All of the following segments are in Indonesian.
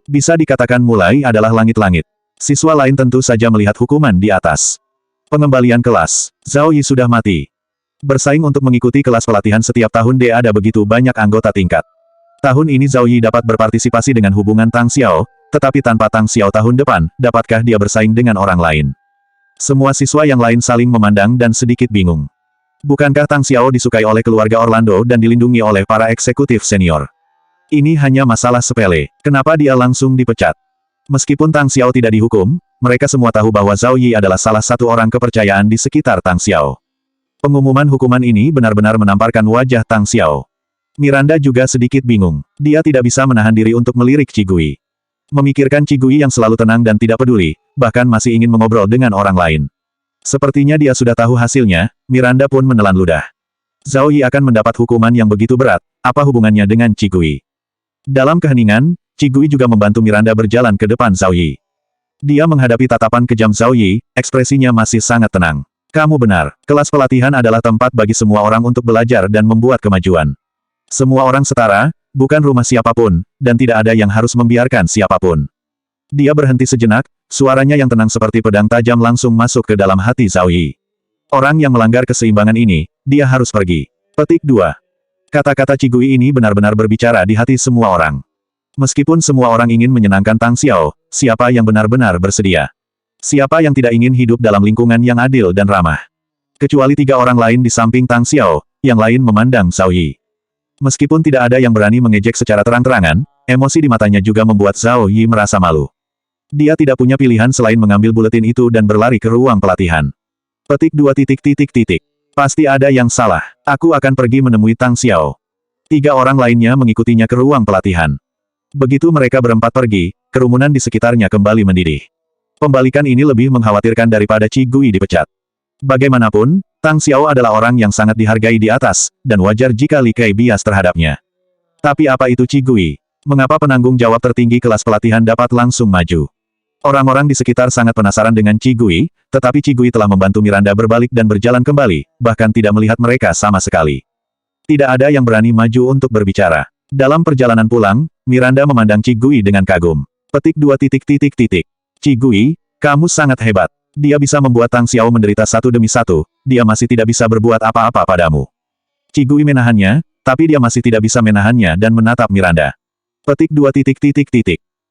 Bisa dikatakan mulai adalah langit-langit. Siswa lain tentu saja melihat hukuman di atas. Pengembalian kelas. Zhao Yi sudah mati. Bersaing untuk mengikuti kelas pelatihan setiap tahun ada begitu banyak anggota tingkat. Tahun ini Zhao Yi dapat berpartisipasi dengan hubungan Tang Xiao, tetapi tanpa Tang Xiao tahun depan, dapatkah dia bersaing dengan orang lain? Semua siswa yang lain saling memandang dan sedikit bingung. Bukankah Tang Xiao disukai oleh keluarga Orlando dan dilindungi oleh para eksekutif senior? Ini hanya masalah sepele, kenapa dia langsung dipecat? Meskipun Tang Xiao tidak dihukum, mereka semua tahu bahwa Zhao Yi adalah salah satu orang kepercayaan di sekitar Tang Xiao. Pengumuman hukuman ini benar-benar menamparkan wajah Tang Xiao. Miranda juga sedikit bingung. Dia tidak bisa menahan diri untuk melirik Qigui. Memikirkan Qigui yang selalu tenang dan tidak peduli, bahkan masih ingin mengobrol dengan orang lain. Sepertinya dia sudah tahu hasilnya, Miranda pun menelan ludah. Zhao Yi akan mendapat hukuman yang begitu berat, apa hubungannya dengan Qigui? Dalam keheningan, Qigui juga membantu Miranda berjalan ke depan Zhao Yi. Dia menghadapi tatapan kejam Zhao Yi, ekspresinya masih sangat tenang. Kamu benar, kelas pelatihan adalah tempat bagi semua orang untuk belajar dan membuat kemajuan. Semua orang setara, bukan rumah siapapun, dan tidak ada yang harus membiarkan siapapun. Dia berhenti sejenak, suaranya yang tenang seperti pedang tajam langsung masuk ke dalam hati Zhao Yi. Orang yang melanggar keseimbangan ini, dia harus pergi. Petik 2. Kata-kata Qigui ini benar-benar berbicara di hati semua orang. Meskipun semua orang ingin menyenangkan Tang Xiao, siapa yang benar-benar bersedia? Siapa yang tidak ingin hidup dalam lingkungan yang adil dan ramah? Kecuali 3 orang lain di samping Tang Xiao, yang lain memandang Zhao Yi. Meskipun tidak ada yang berani mengejek secara terang-terangan, emosi di matanya juga membuat Zhao Yi merasa malu. Dia tidak punya pilihan selain mengambil buletin itu dan berlari ke ruang pelatihan. Petik 2. Pasti ada yang salah. Aku akan pergi menemui Tang Xiao. 3 orang lainnya mengikutinya ke ruang pelatihan. Begitu mereka berempat pergi, kerumunan di sekitarnya kembali mendidih. Pembalikan ini lebih mengkhawatirkan daripada Qigui dipecat. Bagaimanapun, Tang Xiao adalah orang yang sangat dihargai di atas, dan wajar jika Li Kai bias terhadapnya. Tapi apa itu Qigui? Mengapa penanggung jawab tertinggi kelas pelatihan dapat langsung maju? Orang-orang di sekitar sangat penasaran dengan Qigui, tetapi Qigui telah membantu Miranda berbalik dan berjalan kembali, bahkan tidak melihat mereka sama sekali. Tidak ada yang berani maju untuk berbicara. Dalam perjalanan pulang, Miranda memandang Qigui dengan kagum. Petik 2. Qigui, kamu sangat hebat. Dia bisa membuat Tang Xiao menderita satu demi satu, dia masih tidak bisa berbuat apa-apa padamu. Qigui menahannya, tapi dia masih tidak bisa menahannya dan menatap Miranda. Petik 2.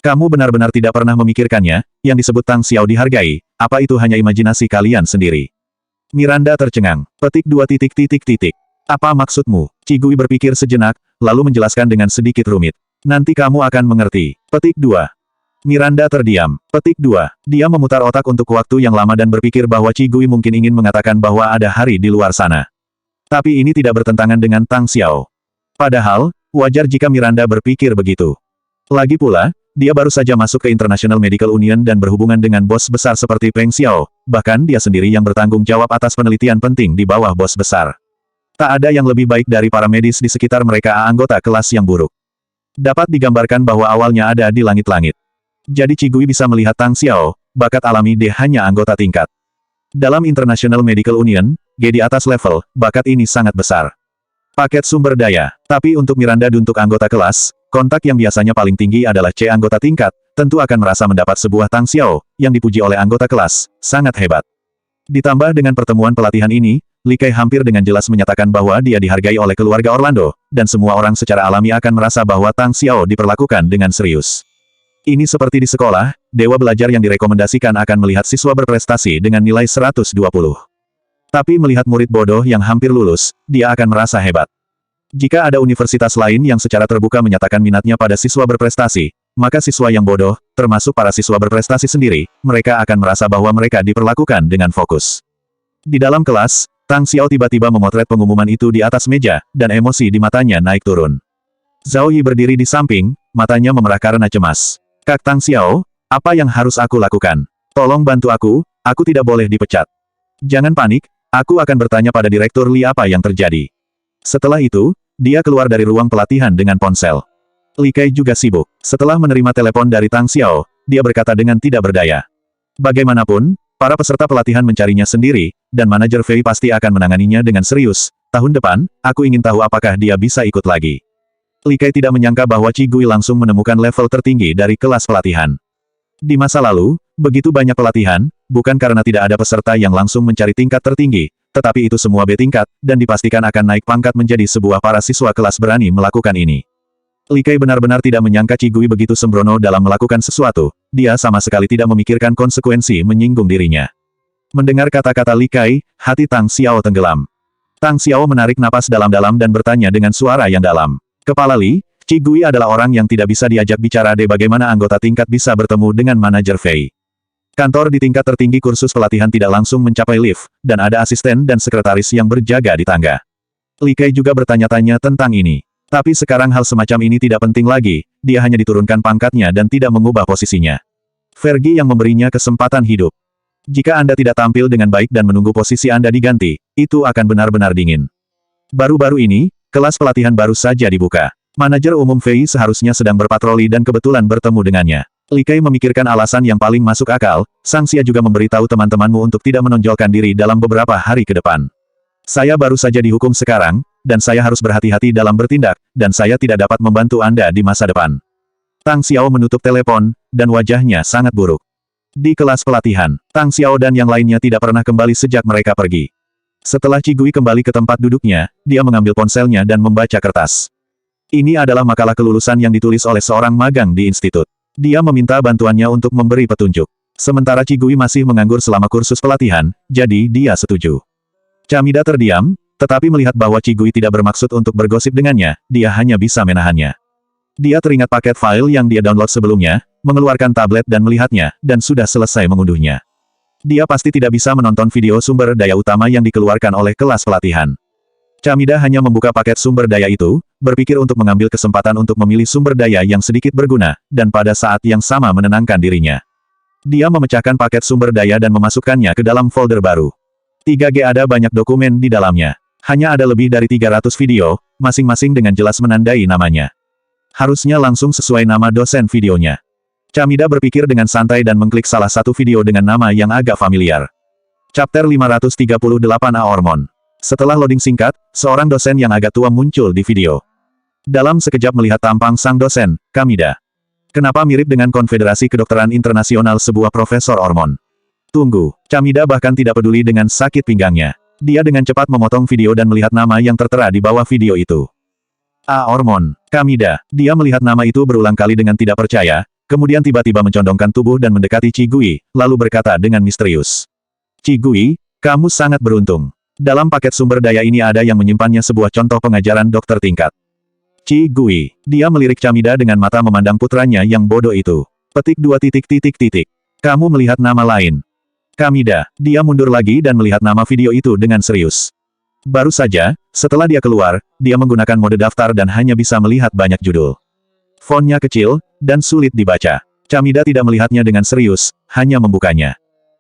Kamu benar-benar tidak pernah memikirkannya, yang disebut Tang Xiao dihargai, apa itu hanya imajinasi kalian sendiri? Miranda tercengang. Petik 2. Apa maksudmu? Qigui berpikir sejenak, lalu menjelaskan dengan sedikit rumit. Nanti kamu akan mengerti. Petik 2. Miranda terdiam. Petik 2. Dia memutar otak untuk waktu yang lama dan berpikir bahwa Qigui mungkin ingin mengatakan bahwa ada hari di luar sana. Tapi ini tidak bertentangan dengan Tang Xiao. Padahal, wajar jika Miranda berpikir begitu. Lagi pula, dia baru saja masuk ke International Medical Union dan berhubungan dengan bos besar seperti Peng Xiao, bahkan dia sendiri yang bertanggung jawab atas penelitian penting di bawah bos besar. Tak ada yang lebih baik dari para medis di sekitar mereka anggota kelas yang buruk. Dapat digambarkan bahwa awalnya ada di langit-langit. Jadi Qigui bisa melihat Tang Xiao, bakat alami dia hanya anggota tingkat. Dalam International Medical Union, G di atas level, bakat ini sangat besar. Paket sumber daya. Tapi untuk Miranda untuk anggota kelas, kontak yang biasanya paling tinggi adalah C anggota tingkat, tentu akan merasa mendapat sebuah Tang Xiao, yang dipuji oleh anggota kelas, sangat hebat. Ditambah dengan pertemuan pelatihan ini, Li Kai hampir dengan jelas menyatakan bahwa dia dihargai oleh keluarga Orlando, dan semua orang secara alami akan merasa bahwa Tang Xiao diperlakukan dengan serius. Ini seperti di sekolah, dewa belajar yang direkomendasikan akan melihat siswa berprestasi dengan nilai 120. Tapi melihat murid bodoh yang hampir lulus, dia akan merasa hebat. Jika ada universitas lain yang secara terbuka menyatakan minatnya pada siswa berprestasi, maka siswa yang bodoh, termasuk para siswa berprestasi sendiri, mereka akan merasa bahwa mereka diperlakukan dengan fokus. Di dalam kelas, Tang Xiao tiba-tiba memotret pengumuman itu di atas meja, dan emosi di matanya naik turun. Zhao Yi berdiri di samping, matanya memerah karena cemas. Kak Tang Xiao, apa yang harus aku lakukan? Tolong bantu aku tidak boleh dipecat. Jangan panik, aku akan bertanya pada Direktur Li apa yang terjadi. Setelah itu, dia keluar dari ruang pelatihan dengan ponsel. Li Kai juga sibuk. Setelah menerima telepon dari Tang Xiao, dia berkata dengan tidak berdaya. Bagaimanapun, para peserta pelatihan mencarinya sendiri, dan manajer Fei pasti akan menanganinya dengan serius. Tahun depan, aku ingin tahu apakah dia bisa ikut lagi. Li Kai tidak menyangka bahwa Qi Gui langsung menemukan level tertinggi dari kelas pelatihan. Di masa lalu, begitu banyak pelatihan, bukan karena tidak ada peserta yang langsung mencari tingkat tertinggi, tetapi itu semua B tingkat, dan dipastikan akan naik pangkat menjadi sebuah para siswa kelas berani melakukan ini. Li Kai benar-benar tidak menyangka Qi Gui begitu sembrono dalam melakukan sesuatu, dia sama sekali tidak memikirkan konsekuensi menyinggung dirinya. Mendengar kata-kata Li Kai, hati Tang Xiao tenggelam. Tang Xiao menarik napas dalam-dalam dan bertanya dengan suara yang dalam. Kepala Li, Qi Gui adalah orang yang tidak bisa diajak bicara de bagaimana anggota tingkat bisa bertemu dengan manajer Fei. Kantor di tingkat tertinggi kursus pelatihan tidak langsung mencapai lift, dan ada asisten dan sekretaris yang berjaga di tangga. Li Kai juga bertanya-tanya tentang ini. Tapi sekarang hal semacam ini tidak penting lagi, dia hanya diturunkan pangkatnya dan tidak mengubah posisinya. Fergie yang memberinya kesempatan hidup. Jika Anda tidak tampil dengan baik dan menunggu posisi Anda diganti, itu akan benar-benar dingin. Baru-baru ini, kelas pelatihan baru saja dibuka. Manajer umum Fei seharusnya sedang berpatroli dan kebetulan bertemu dengannya. Li Kai memikirkan alasan yang paling masuk akal, Sang Xia juga memberitahu teman-temanmu untuk tidak menonjolkan diri dalam beberapa hari ke depan. Saya baru saja dihukum sekarang, dan saya harus berhati-hati dalam bertindak, dan saya tidak dapat membantu Anda di masa depan. Tang Xiao menutup telepon, dan wajahnya sangat buruk. Di kelas pelatihan, Tang Xiao dan yang lainnya tidak pernah kembali sejak mereka pergi. Setelah Qi Gui kembali ke tempat duduknya, dia mengambil ponselnya dan membaca kertas. Ini adalah makalah kelulusan yang ditulis oleh seorang magang di institut. Dia meminta bantuannya untuk memberi petunjuk. Sementara Qi Gui masih menganggur selama kursus pelatihan, jadi dia setuju. Chamida terdiam, tetapi melihat bahwa Qi Gui tidak bermaksud untuk bergosip dengannya, dia hanya bisa menahannya. Dia teringat paket file yang dia download sebelumnya, mengeluarkan tablet dan melihatnya, dan sudah selesai mengunduhnya. Dia pasti tidak bisa menonton video sumber daya utama yang dikeluarkan oleh kelas pelatihan. Chamida hanya membuka paket sumber daya itu, berpikir untuk mengambil kesempatan untuk memilih sumber daya yang sedikit berguna, dan pada saat yang sama menenangkan dirinya. Dia memecahkan paket sumber daya dan memasukkannya ke dalam folder baru. 3G ada banyak dokumen di dalamnya. Hanya ada lebih dari 300 video, masing-masing dengan jelas menandai namanya. Harusnya langsung sesuai nama dosen videonya. Chamida berpikir dengan santai dan mengklik salah satu video dengan nama yang agak familiar. Chapter 538A Ormon. Setelah loading singkat, seorang dosen yang agak tua muncul di video. Dalam sekejap melihat tampang sang dosen, Chamida. Kenapa mirip dengan Konfederasi Kedokteran Internasional sebuah profesor Ormon? Tunggu, Chamida bahkan tidak peduli dengan sakit pinggangnya. Dia dengan cepat memotong video dan melihat nama yang tertera di bawah video itu. Ormon, Chamida. Dia melihat nama itu berulang kali dengan tidak percaya, kemudian tiba-tiba mencondongkan tubuh dan mendekati Qi Gui, lalu berkata dengan misterius. Qi Gui, kamu sangat beruntung. Dalam paket sumber daya ini ada yang menyimpannya sebuah contoh pengajaran dokter tingkat. Qi Gui. Dia melirik Chamida dengan mata memandang putranya yang bodoh itu. Petik 2 titik titik titik. Kamu melihat nama lain. Chamida. Dia mundur lagi dan melihat nama video itu dengan serius. Baru saja, setelah dia keluar, dia menggunakan mode daftar dan hanya bisa melihat banyak judul. Fontnya kecil, dan sulit dibaca. Chamida tidak melihatnya dengan serius, hanya membukanya.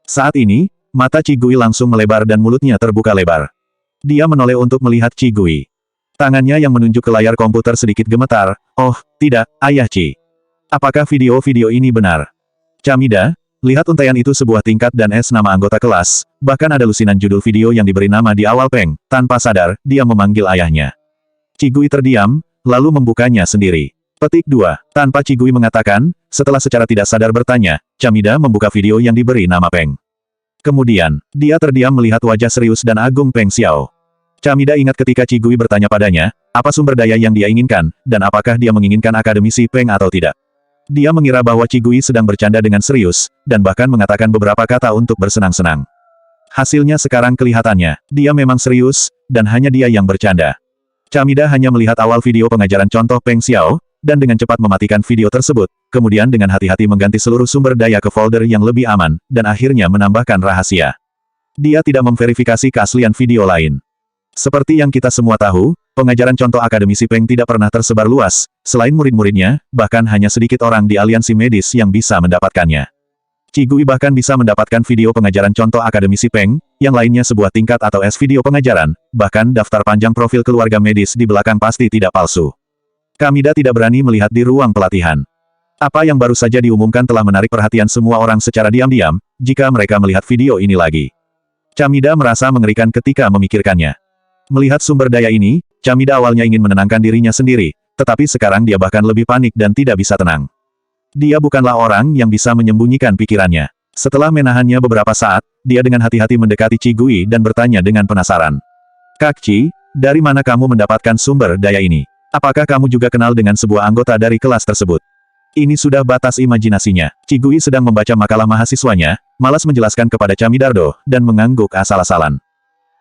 Saat ini, mata Qi Gui langsung melebar dan mulutnya terbuka lebar. Dia menoleh untuk melihat Qi Gui. Tangannya yang menunjuk ke layar komputer sedikit gemetar. Oh, tidak, Ayah Qi. Apakah video-video ini benar? Chamida, lihat untaian itu sebuah tingkat dan nama anggota kelas, bahkan ada lusinan judul video yang diberi nama di awal peng. Tanpa sadar, dia memanggil ayahnya. Qi Gui terdiam, lalu membukanya sendiri. Petik 2. Tanpa Qi Gui mengatakan, setelah secara tidak sadar bertanya, Chamida membuka video yang diberi nama Peng. Kemudian, dia terdiam melihat wajah serius dan agung Peng Xiao. Chamida ingat ketika Qi Gui bertanya padanya, apa sumber daya yang dia inginkan, dan apakah dia menginginkan akademisi Peng atau tidak. Dia mengira bahwa Qi Gui sedang bercanda dengan serius, dan bahkan mengatakan beberapa kata untuk bersenang-senang. Hasilnya sekarang kelihatannya, dia memang serius, dan hanya dia yang bercanda. Chamida hanya melihat awal video pengajaran contoh Peng Xiao, dan dengan cepat mematikan video tersebut, kemudian dengan hati-hati mengganti seluruh sumber daya ke folder yang lebih aman, dan akhirnya menambahkan rahasia. Dia tidak memverifikasi keaslian video lain. Seperti yang kita semua tahu, pengajaran contoh akademisi Peng tidak pernah tersebar luas, selain murid-muridnya, bahkan hanya sedikit orang di aliansi medis yang bisa mendapatkannya. Qi Gui bahkan bisa mendapatkan video pengajaran contoh akademisi Peng, yang lainnya sebuah tingkat atau video pengajaran, bahkan daftar panjang profil keluarga medis di belakang pasti tidak palsu. Chamida tidak berani melihat di ruang pelatihan. Apa yang baru saja diumumkan telah menarik perhatian semua orang secara diam-diam, jika mereka melihat video ini lagi. Chamida merasa mengerikan ketika memikirkannya. Melihat sumber daya ini, Chamida awalnya ingin menenangkan dirinya sendiri, tetapi sekarang dia bahkan lebih panik dan tidak bisa tenang. Dia bukanlah orang yang bisa menyembunyikan pikirannya. Setelah menahannya beberapa saat, dia dengan hati-hati mendekati Qi Gui dan bertanya dengan penasaran. Kak Qi, dari mana kamu mendapatkan sumber daya ini? Apakah kamu juga kenal dengan sebuah anggota dari kelas tersebut? Ini sudah batas imajinasinya. Qi Gui sedang membaca makalah mahasiswanya, malas menjelaskan kepada Chamidardo, dan mengangguk asal-asalan.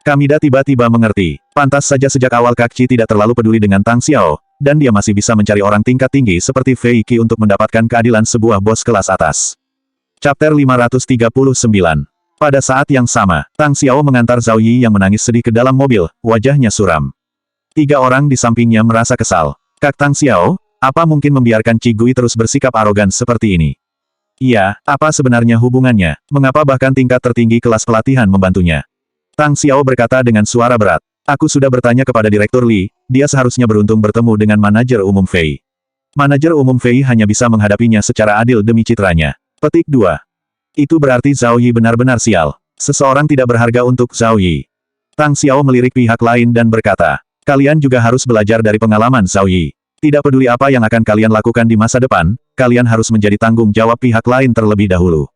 Kamida tiba-tiba mengerti. Pantas saja sejak awal Kak Qi tidak terlalu peduli dengan Tang Xiao, dan dia masih bisa mencari orang tingkat tinggi seperti Fei Qi untuk mendapatkan keadilan sebuah bos kelas atas. Chapter 539. Pada saat yang sama, Tang Xiao mengantar Zhao Yi yang menangis sedih ke dalam mobil, wajahnya suram. 3 orang di sampingnya merasa kesal. Kak Tang Xiao, apa mungkin membiarkan Qi Gui terus bersikap arogan seperti ini? Iya, apa sebenarnya hubungannya? Mengapa bahkan tingkat tertinggi kelas pelatihan membantunya? Tang Xiao berkata dengan suara berat. Aku sudah bertanya kepada Direktur Li, dia seharusnya beruntung bertemu dengan manajer umum Fei. Manajer umum Fei hanya bisa menghadapinya secara adil demi citranya. Petik 2. Itu berarti Zhao Yi benar-benar sial. Seseorang tidak berharga untuk Zhao Yi. Tang Xiao melirik pihak lain dan berkata, kalian juga harus belajar dari pengalaman Zhao Yi. Tidak peduli apa yang akan kalian lakukan di masa depan, kalian harus menjadi tanggung jawab pihak lain terlebih dahulu.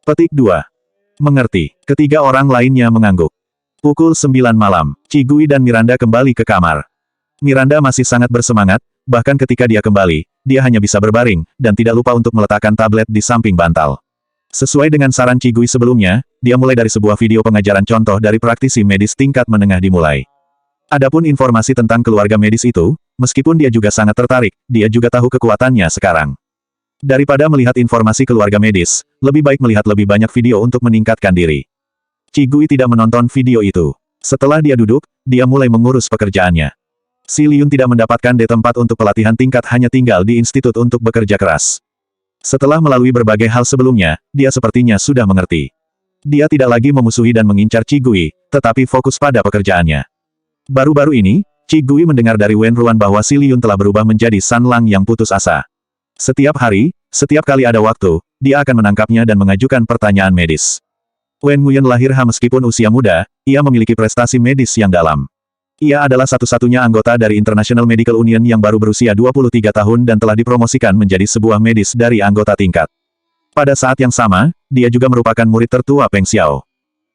Petik 2. Mengerti. Ketiga orang lainnya mengangguk. Pukul 9 malam, Qi Gui dan Miranda kembali ke kamar. Miranda masih sangat bersemangat, bahkan ketika dia kembali, dia hanya bisa berbaring, dan tidak lupa untuk meletakkan tablet di samping bantal. Sesuai dengan saran Qi Gui sebelumnya, dia mulai dari sebuah video pengajaran contoh dari praktisi medis tingkat menengah dimulai. Adapun informasi tentang keluarga medis itu, meskipun dia juga sangat tertarik, dia juga tahu kekuatannya sekarang. Daripada melihat informasi keluarga medis, lebih baik melihat lebih banyak video untuk meningkatkan diri. Qi Gui tidak menonton video itu. Setelah dia duduk, dia mulai mengurus pekerjaannya. Si Liun tidak mendapatkan tempat untuk pelatihan tingkat hanya tinggal di institut untuk bekerja keras. Setelah melalui berbagai hal sebelumnya, dia sepertinya sudah mengerti. Dia tidak lagi memusuhi dan mengincar Qi Gui, tetapi fokus pada pekerjaannya. Baru-baru ini, Qi Gui mendengar dari Wen Ruan bahwa si Liun telah berubah menjadi San Lang yang putus asa. Setiap hari, setiap kali ada waktu, dia akan menangkapnya dan mengajukan pertanyaan medis. Wen Nguyen lahir meskipun usia muda, ia memiliki prestasi medis yang dalam. Ia adalah satu-satunya anggota dari International Medical Union yang baru berusia 23 tahun dan telah dipromosikan menjadi sebuah medis dari anggota tingkat. Pada saat yang sama, dia juga merupakan murid tertua Peng Xiao.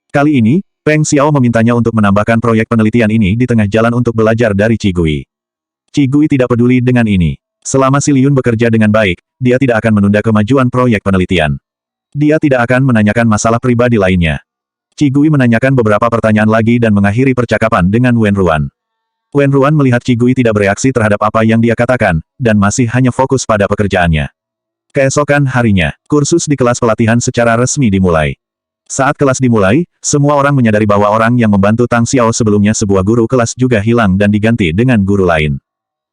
Kali ini, Peng Xiao memintanya untuk menambahkan proyek penelitian ini di tengah jalan untuk belajar dari Qi Gui. Qi Gui tidak peduli dengan ini. Selama Si Liun bekerja dengan baik, dia tidak akan menunda kemajuan proyek penelitian. Dia tidak akan menanyakan masalah pribadi lainnya. Qi Gui menanyakan beberapa pertanyaan lagi dan mengakhiri percakapan dengan Wen Ruan. Wen Ruan melihat Qi Gui tidak bereaksi terhadap apa yang dia katakan, dan masih hanya fokus pada pekerjaannya. Keesokan harinya, kursus di kelas pelatihan secara resmi dimulai. Saat kelas dimulai, semua orang menyadari bahwa orang yang membantu Tang Xiao sebelumnya sebuah guru kelas juga hilang dan diganti dengan guru lain.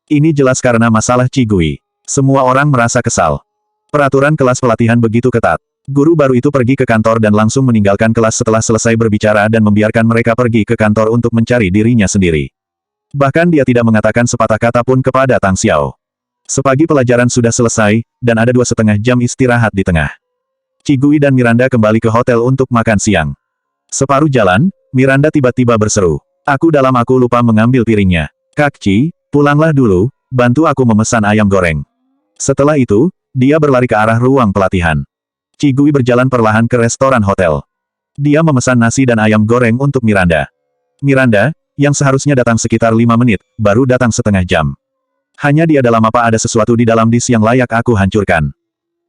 Ini jelas karena masalah Qi Gui. Semua orang merasa kesal. Peraturan kelas pelatihan begitu ketat. Guru baru itu pergi ke kantor dan langsung meninggalkan kelas setelah selesai berbicara dan membiarkan mereka pergi ke kantor untuk mencari dirinya sendiri. Bahkan dia tidak mengatakan sepatah kata pun kepada Tang Xiao. Sepagi pelajaran sudah selesai, dan ada 2,5 jam istirahat di tengah. Qi Gui dan Miranda kembali ke hotel untuk makan siang. Separuh jalan, Miranda tiba-tiba berseru. Aku lupa mengambil piringnya. Kak Qi, pulanglah dulu, bantu aku memesan ayam goreng. Setelah itu, dia berlari ke arah ruang pelatihan. Qi Gui berjalan perlahan ke restoran hotel. Dia memesan nasi dan ayam goreng untuk Miranda. Miranda, yang seharusnya datang sekitar 5 menit, baru datang setengah jam. Hanya dia dalam apa ada sesuatu di dalam dis yang layak aku hancurkan.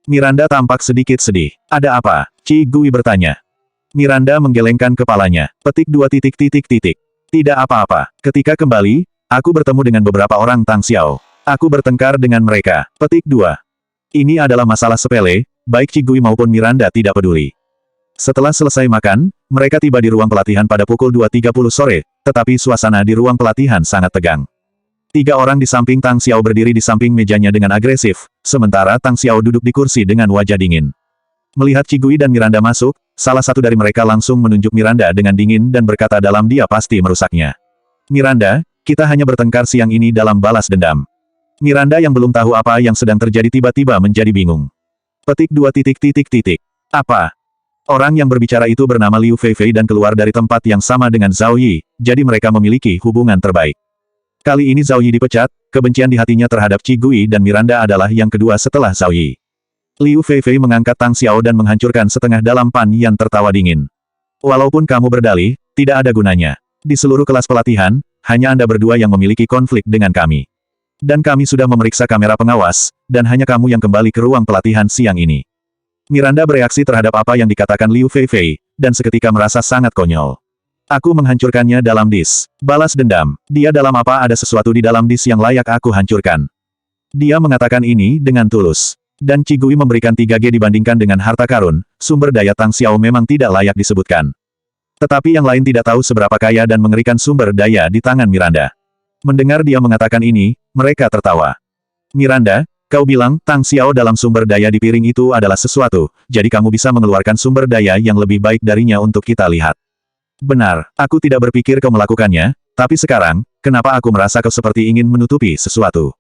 Miranda tampak sedikit sedih. Ada apa? Qi Gui bertanya. Miranda menggelengkan kepalanya. Petik 2 titik titik titik. Tidak apa-apa. Ketika kembali, aku bertemu dengan beberapa orang Tang Xiao. Aku bertengkar dengan mereka. Petik 2. Ini adalah masalah sepele, baik Qi Gui maupun Miranda tidak peduli. Setelah selesai makan, mereka tiba di ruang pelatihan pada pukul 2.30 sore, tetapi suasana di ruang pelatihan sangat tegang. 3 orang di samping Tang Xiao berdiri di samping mejanya dengan agresif, sementara Tang Xiao duduk di kursi dengan wajah dingin. Melihat Qi Gui dan Miranda masuk, salah satu dari mereka langsung menunjuk Miranda dengan dingin dan berkata dalam dia pasti merusaknya. Miranda, kita hanya bertengkar siang ini dalam balas dendam. Miranda yang belum tahu apa yang sedang terjadi tiba-tiba menjadi bingung. Petik 2 titik titik titik. Apa? Orang yang berbicara itu bernama Liu Feifei dan keluar dari tempat yang sama dengan Zhao Yi, jadi mereka memiliki hubungan terbaik. Kali ini Zhao Yi dipecat, kebencian di hatinya terhadap Qi Gui dan Miranda adalah yang kedua setelah Zhao Yi. Liu Feifei mengangkat Tang Xiao dan menghancurkan setengah dalam Pan Yan tertawa dingin. Walaupun kamu berdalih, tidak ada gunanya. Di seluruh kelas pelatihan, hanya Anda berdua yang memiliki konflik dengan kami. Dan kami sudah memeriksa kamera pengawas, dan hanya kamu yang kembali ke ruang pelatihan siang ini. Miranda bereaksi terhadap apa yang dikatakan Liu Feifei, dan seketika merasa sangat konyol. Aku menghancurkannya dalam dis. Balas dendam. Dia dalam apa ada sesuatu di dalam dis yang layak aku hancurkan. Dia mengatakan ini dengan tulus. Dan Qi Gui memberikan 3G dibandingkan dengan harta karun, sumber daya Tang Xiao memang tidak layak disebutkan. Tetapi yang lain tidak tahu seberapa kaya dan mengerikan sumber daya di tangan Miranda. Mendengar dia mengatakan ini, mereka tertawa. Miranda, kau bilang Tang Xiao dalam sumber daya di piring itu adalah sesuatu, jadi kamu bisa mengeluarkan sumber daya yang lebih baik darinya untuk kita lihat. Benar, aku tidak berpikir kau melakukannya, tapi sekarang, kenapa aku merasa kau seperti ingin menutupi sesuatu?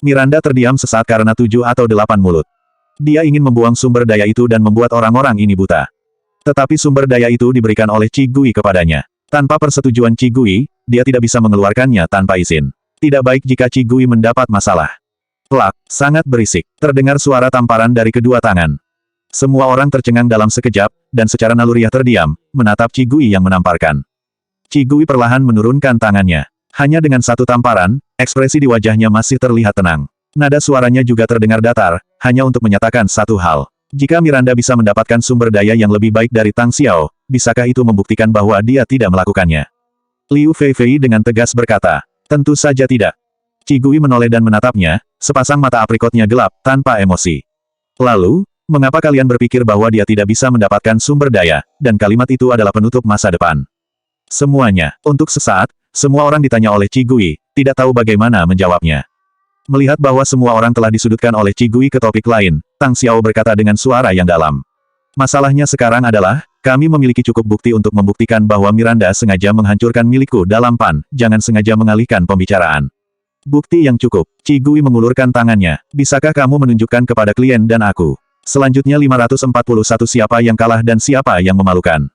Miranda terdiam sesaat karena 7 atau 8 mulut. Dia ingin membuang sumber daya itu dan membuat orang-orang ini buta. Tetapi sumber daya itu diberikan oleh Qi Gui kepadanya. Tanpa persetujuan Qi Gui, dia tidak bisa mengeluarkannya tanpa izin. Tidak baik jika Qi Gui mendapat masalah. Plak, sangat berisik. Terdengar suara tamparan dari kedua tangan. Semua orang tercengang dalam sekejap, dan secara naluriah terdiam, menatap Qi Gui yang menamparkan. Qi Gui perlahan menurunkan tangannya. Hanya dengan satu tamparan, ekspresi di wajahnya masih terlihat tenang. Nada suaranya juga terdengar datar, hanya untuk menyatakan satu hal. Jika Miranda bisa mendapatkan sumber daya yang lebih baik dari Tang Xiao, bisakah itu membuktikan bahwa dia tidak melakukannya? Liu Feifei dengan tegas berkata, tentu saja tidak. Qi Gui menoleh dan menatapnya, sepasang mata aprikotnya gelap, tanpa emosi. Lalu, mengapa kalian berpikir bahwa dia tidak bisa mendapatkan sumber daya, dan kalimat itu adalah penutup masa depan? Semuanya, untuk sesaat, semua orang ditanya oleh Qi Gui, tidak tahu bagaimana menjawabnya. Melihat bahwa semua orang telah disudutkan oleh Qi Gui ke topik lain, Tang Xiao berkata dengan suara yang dalam. Masalahnya sekarang adalah, kami memiliki cukup bukti untuk membuktikan bahwa Miranda sengaja menghancurkan milikku dalam Pan, jangan sengaja mengalihkan pembicaraan. Bukti yang cukup. Qi Gui mengulurkan tangannya, bisakah kamu menunjukkan kepada klien dan aku? Selanjutnya 541 siapa yang kalah dan siapa yang memalukan.